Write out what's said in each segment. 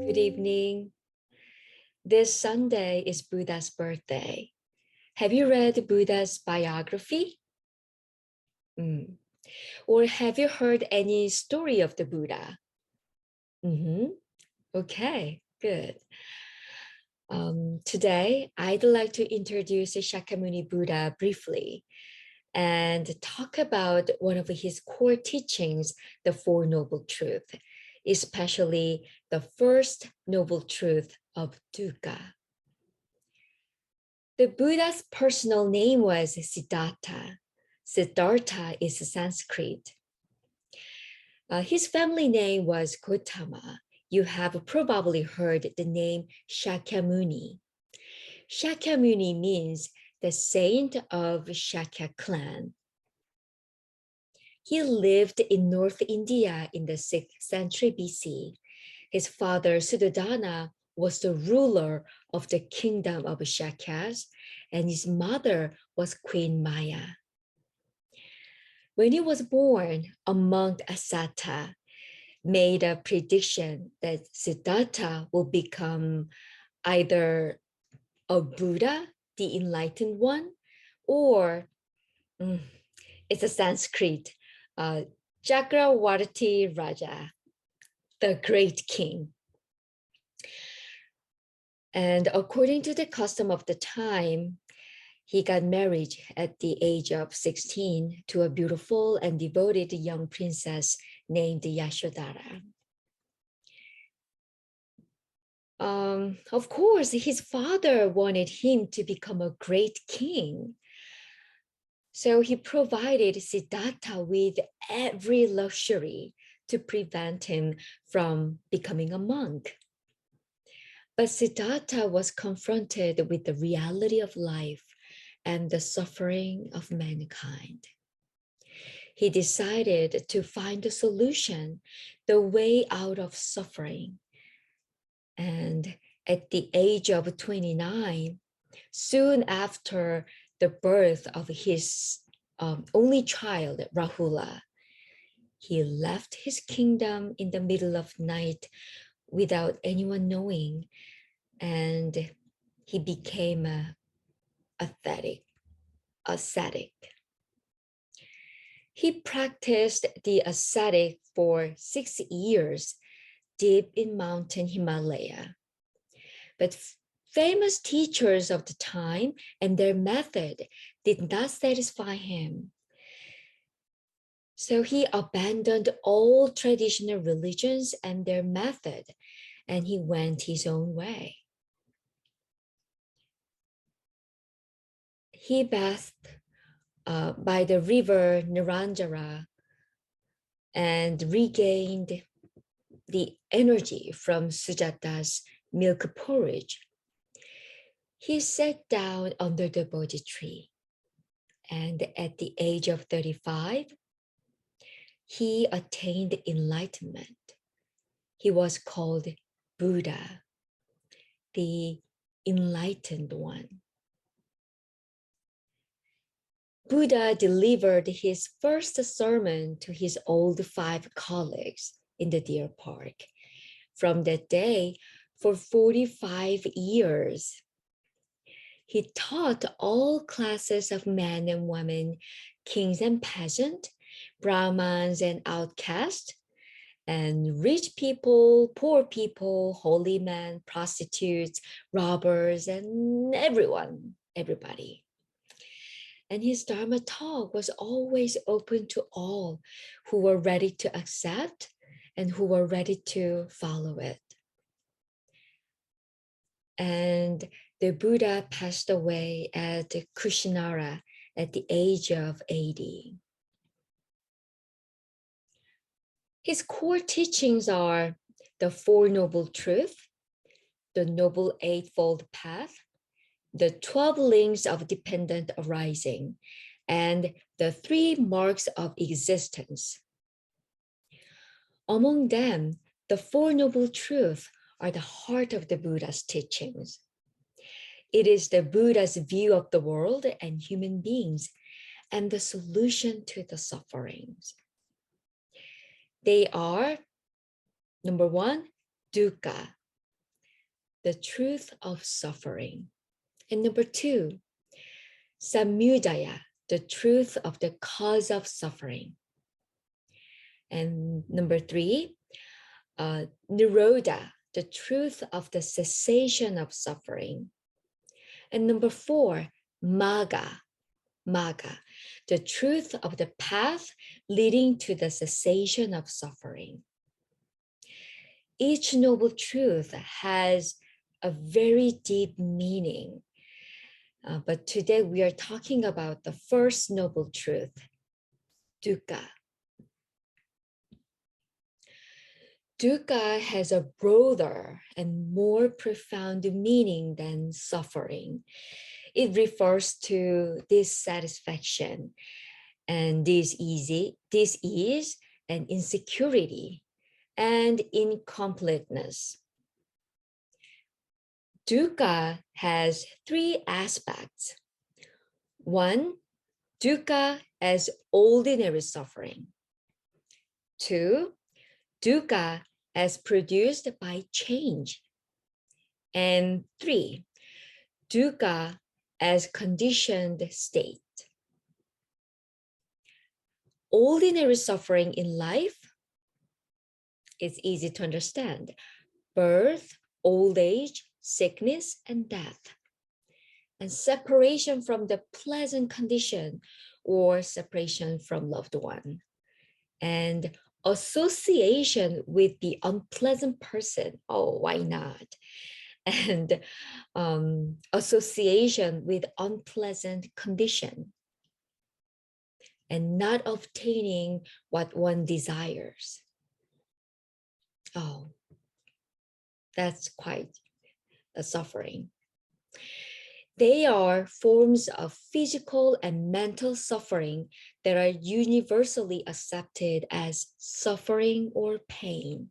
Good evening. evening. This Sunday is Buddha's birthday. Have you read Buddha's biography? Mm. Or have you heard any story of the Buddha? Okay, good. Today, I'd like to introduce Shakyamuni Buddha briefly and talk about one of his core teachings, the Four Noble Truths, especially the first noble truth of Dukkha. The Buddha's personal name was Siddhartha. Siddhartha is Sanskrit. His family name was Gautama. You have probably heard the name Shakyamuni. Shakyamuni means the saint of Shakya clan. He lived in North India in the 6th century BC. His father Suddhodana was the ruler of the kingdom of Shakyas, and his mother was Queen Maya. When he was born, a monk Asata made a prediction that Siddhartha will become either a Buddha, the enlightened one, or it's a Sanskrit, Chakravarti Raja, the great king. And according to the custom of the time, he got married at the age of 16 to a beautiful and devoted young princess named Yashodhara. Of course, his father wanted him to become a great king. So he provided Siddhartha with every luxury to prevent him from becoming a monk. But Siddhartha was confronted with the reality of life and the suffering of mankind. He decided to find a solution, the way out of suffering. And at the age of 29, soon after the birth of his only child, Rahula, he left his kingdom in the middle of night without anyone knowing, and he became ascetic. He practiced the ascetic for 6 years deep in mountain Himalaya. But famous teachers of the time and their method did not satisfy him. So he abandoned all traditional religions and their method, and he went his own way. He bathed by the river Niranjara and regained the energy from Sujata's milk porridge. He sat down under the Bodhi tree, and at the age of 35, he attained enlightenment. He was called Buddha, the enlightened one. Buddha delivered his first sermon to his old 5 colleagues in the Deer Park. From that day, for 45 years, he taught all classes of men and women, kings and peasants, Brahmins and outcasts, and rich people, poor people, holy men, prostitutes, robbers, and everybody. And his Dharma talk was always open to all who were ready to accept and who were ready to follow it. And the Buddha passed away at Kushinara at the age of 80. His core teachings are the Four Noble Truths, the Noble Eightfold Path, the 12 links of dependent arising, and the 3 marks of existence. Among them, the Four Noble Truths are the heart of the Buddha's teachings. It is the Buddha's view of the world and human beings and the solution to the sufferings. They are, number 1, dukkha, the truth of suffering. And number 2, samudaya, the truth of the cause of suffering. And number 3, nirodha, the truth of the cessation of suffering. And number 4, magga, the truth of the path leading to the cessation of suffering. Each noble truth has a very deep meaning. But today we are talking about the first noble truth, dukkha. Dukkha has a broader and more profound meaning than suffering. It refers to dissatisfaction and dis-ease and insecurity and incompleteness. Dukkha has 3 aspects. 1, dukkha as ordinary suffering. 2, dukkha as produced by change. And 3, dukkha as conditioned state. Ordinary suffering in life is easy to understand. Birth, old age, sickness, and death. And separation from the pleasant condition or separation from loved one. And association with the unpleasant person. Oh, why not? And association with unpleasant condition. And not obtaining what one desires. Oh, that's quite a suffering. They are forms of physical and mental suffering that are universally accepted as suffering or pain,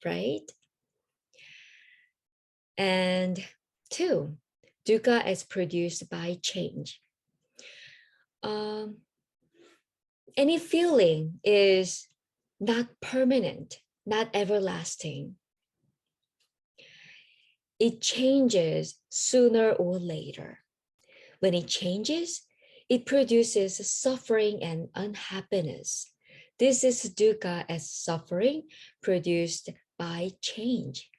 right? And 2, dukkha is produced by change. Any feeling is not permanent, not everlasting. It changes sooner or later. When it changes, it produces suffering and unhappiness. This is dukkha as suffering produced by change.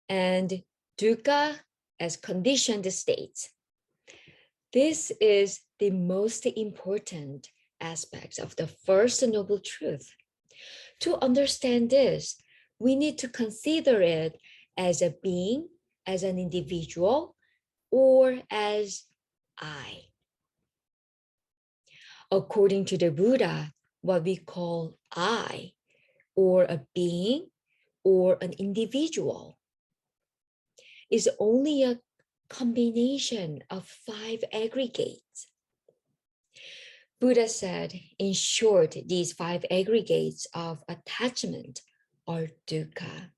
And dukkha as conditioned states. This is the most important aspect of the first noble truth. To understand this, we need to consider it as a being, as an individual, or as I. According to the Buddha, what we call I, or a being, or an individual, is only a combination of 5 aggregates. Buddha said, in short, these 5 aggregates of attachment are dukkha.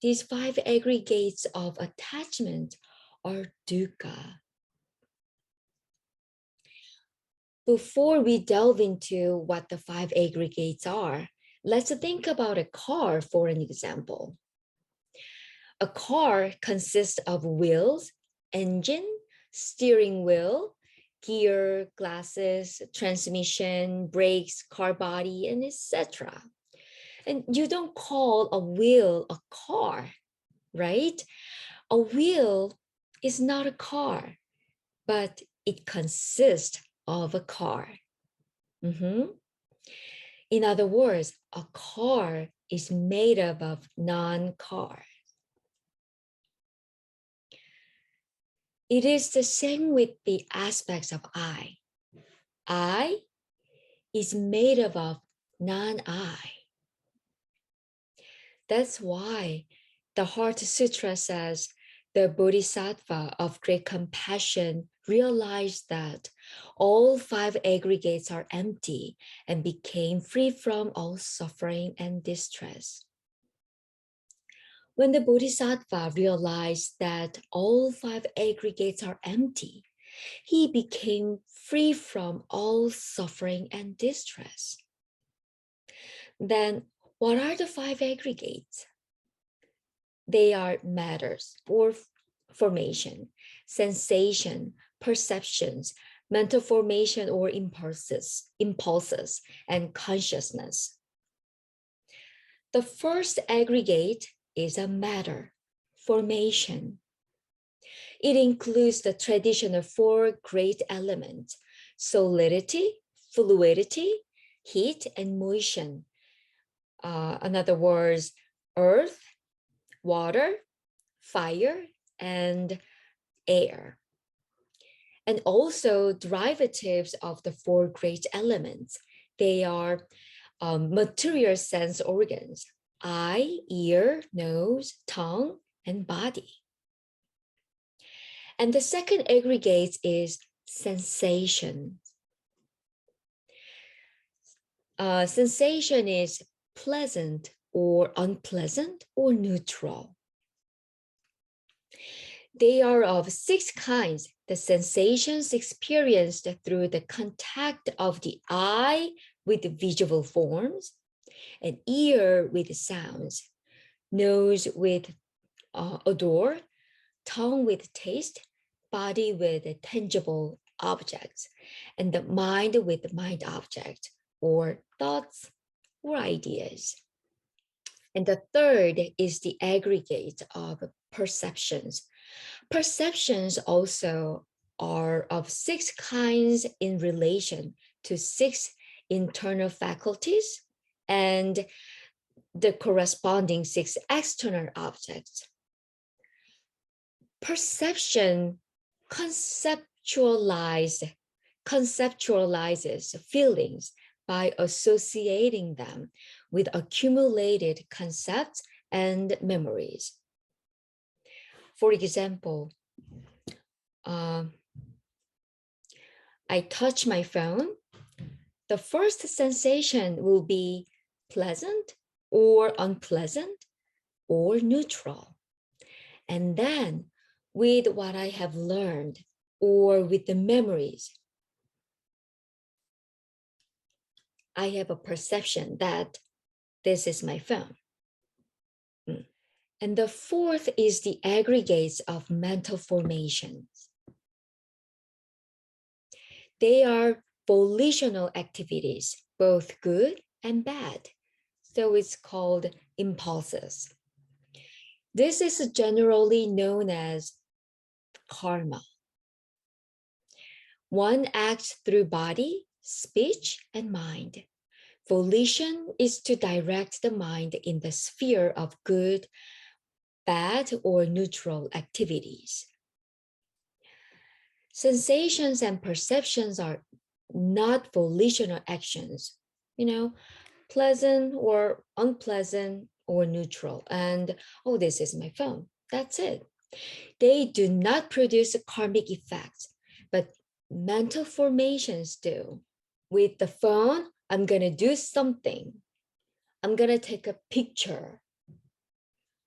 These 5 aggregates of attachment are dukkha. Before we delve into what the 5 aggregates are, let's think about a car for an example. A car consists of wheels, engine, steering wheel, gear, glasses, transmission, brakes, car body, and etc. And you don't call a wheel a car, right? A wheel is not a car, but it consists of a car. In other words, a car is made up of non-car. It is the same with the aspects of I. I is made up of non-I. That's why the Heart Sutra says the Bodhisattva of great compassion realized that all 5 aggregates are empty and became free from all suffering and distress. When the Bodhisattva realized that all 5 aggregates are empty, he became free from all suffering and distress. Then, what are the 5 aggregates? They are matters or formation, sensation, perceptions, mental formation or impulses, and consciousness. The first aggregate is a matter, formation. It includes the traditional four great elements: solidity, fluidity, heat, and motion. In other words, earth, water, fire, and air. And also derivatives of the four great elements. They are material sense organs: eye, ear, nose, tongue, and body. And the second aggregate is sensation. Sensation is pleasant or unpleasant or neutral. They are of six kinds: the sensations experienced through the contact of the eye with the visual forms, and ear with sounds, nose with odor, tongue with taste, body with tangible objects, and the mind with mind object or thoughts or ideas. And the third is the aggregate of perceptions. Perceptions also are of six kinds in relation to six internal faculties and the corresponding six external objects. Perception conceptualizes feelings by associating them with accumulated concepts and memories. For example, I touch my phone. The first sensation will be pleasant or unpleasant or neutral. And then with what I have learned or with the memories, I have a perception that this is my phone. And the fourth is the aggregates of mental formations. They are volitional activities, both good and bad. So it's called impulses. This is generally known as karma. One acts through body, speech, and mind. Volition is to direct the mind in the sphere of good, bad, or neutral activities. Sensations and perceptions are not volitional actions, pleasant or unpleasant or neutral. And, oh, this is my phone. That's it. They do not produce karmic effects, but mental formations do. With the phone, I'm going to do something. I'm going to take a picture,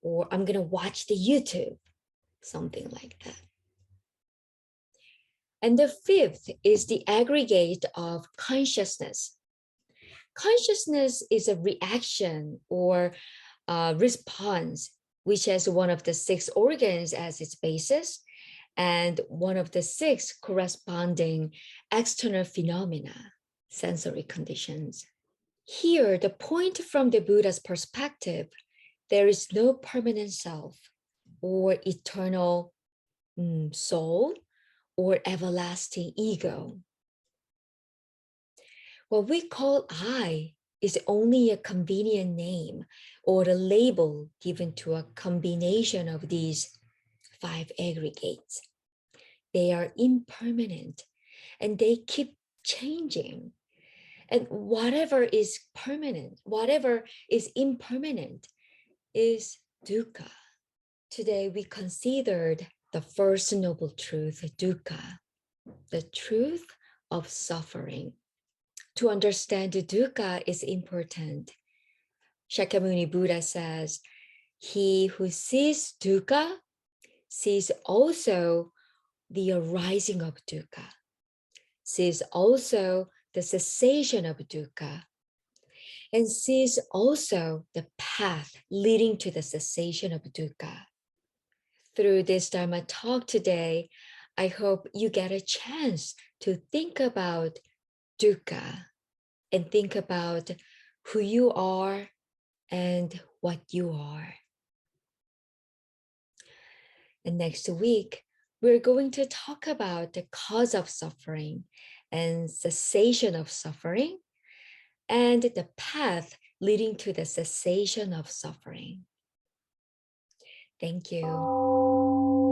or I'm going to watch the YouTube, something like that. And the fifth is the aggregate of consciousness. Consciousness is a reaction or response, which has one of the six organs as its basis, and one of the six corresponding external phenomena, sensory conditions. Here, the point from the Buddha's perspective, there is no permanent self or eternal soul or everlasting ego. What we call I is only a convenient name or a label given to a combination of these five aggregates. They are impermanent and they keep changing. And whatever is permanent, whatever is impermanent is dukkha. Today we considered the first noble truth, dukkha, the truth of suffering. To understand the dukkha is important. Shakyamuni Buddha says, he who sees dukkha sees also the arising of dukkha, sees also the cessation of dukkha. and sees also the path leading to the cessation of dukkha. Through this Dharma talk today, I hope you get a chance to think about dukkha and think about who you are and what you are. And next week, we're going to talk about the cause of suffering and cessation of suffering and the path leading to the cessation of suffering. Thank you.